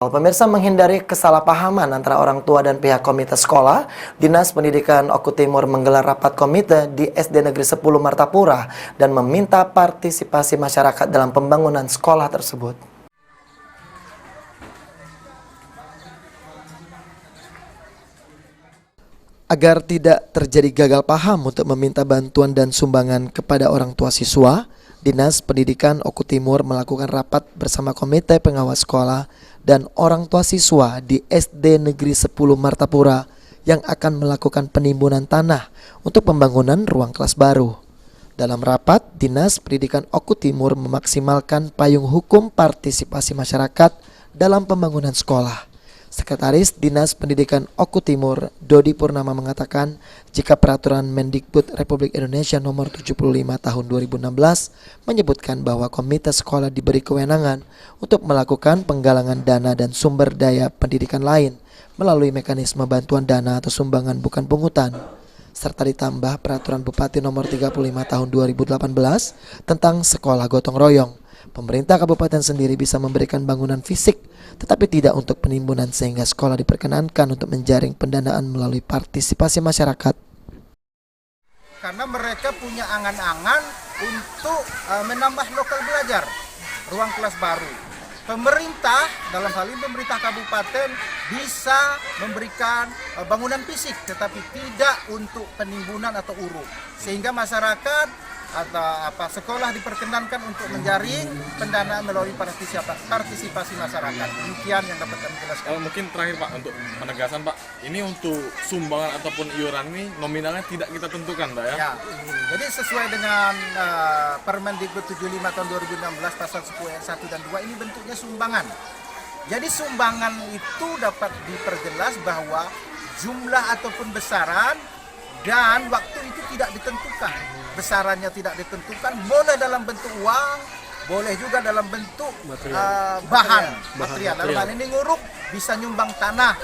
Pemirsa, menghindari kesalahpahaman antara orang tua dan pihak komite sekolah, Dinas Pendidikan Oku Timur menggelar rapat komite di SD Negeri 10 Martapura dan meminta partisipasi masyarakat dalam pembangunan sekolah tersebut. Agar tidak terjadi gagal paham untuk meminta bantuan dan sumbangan kepada orang tua siswa, Dinas Pendidikan Oku Timur melakukan rapat bersama Komite Pengawas Sekolah dan orang tua siswa di SD Negeri 10 Martapura yang akan melakukan penimbunan tanah untuk pembangunan ruang kelas baru. Dalam rapat, Dinas Pendidikan Oku Timur memaksimalkan payung hukum partisipasi masyarakat dalam pembangunan sekolah. Sekretaris Dinas Pendidikan Oku Timur, Dodi Purnama mengatakan jika peraturan Mendikbud Republik Indonesia nomor 75 tahun 2016 menyebutkan bahwa komite sekolah diberi kewenangan untuk melakukan penggalangan dana dan sumber daya pendidikan lain melalui mekanisme bantuan dana atau sumbangan bukan pungutan, serta ditambah peraturan Bupati nomor 35 tahun 2018 tentang sekolah gotong royong. Pemerintah kabupaten sendiri bisa memberikan bangunan fisik, tetapi tidak untuk penimbunan, sehingga sekolah diperkenankan untuk menjaring pendanaan melalui partisipasi masyarakat. Karena mereka punya angan-angan untuk menambah lokal belajar, ruang kelas baru. Pemerintah, dalam hal ini pemerintah kabupaten, bisa memberikan bangunan fisik, tetapi tidak untuk penimbunan atau uruk, sehingga masyarakat atau sekolah diperkenankan untuk menjaring pendanaan melalui partisipasi masyarakat. Demikian yang dapat kami jelaskan. Mungkin terakhir Pak, untuk penegasan Pak, ini untuk sumbangan ataupun iuran ini nominalnya tidak kita tentukan Pak ya? Ya, jadi sesuai dengan Permendikbud 75 tahun 2016 pasal 10 ayat 1 dan 2 ini bentuknya sumbangan. Jadi sumbangan itu dapat diperjelas bahwa jumlah ataupun besaran dan waktu itu tidak ditentukan. Besarannya tidak ditentukan, boleh dalam bentuk uang, boleh juga dalam bentuk bahan material. Dalam hal ini nguruk bisa nyumbang tanah,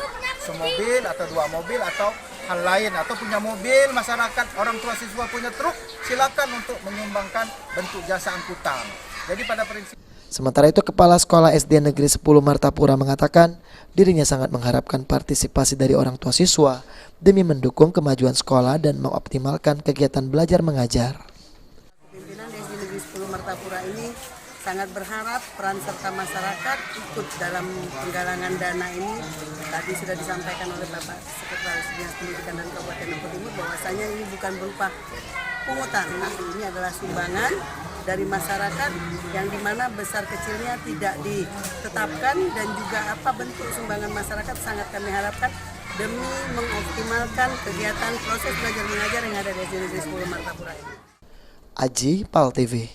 semobil atau 2 mobil atau hal lain, atau punya mobil masyarakat, orang tua siswa punya truk, silakan untuk menyumbangkan bentuk jasa angkutan. Jadi pada prinsip. Sementara itu, Kepala Sekolah SD Negeri 10 Martapura mengatakan dirinya sangat mengharapkan partisipasi dari orang tua siswa demi mendukung kemajuan sekolah dan mengoptimalkan kegiatan belajar mengajar. Pimpinan SD Negeri 10 Martapura ini sangat berharap peran serta masyarakat ikut dalam penggalangan dana ini. Tadi sudah disampaikan oleh Bapak Sekretaris Dinas Pendidikan dan Kabupaten Oku Timur bahwasanya ini bukan berupa pungutan, tapi ini adalah sumbangan dari masyarakat yang dimana besar kecilnya tidak ditetapkan, dan juga apa bentuk sumbangan masyarakat sangat kami harapkan demi mengoptimalkan kegiatan proses belajar mengajar yang ada di SD Negeri 10 Martapura ini. Aji, PAL TV.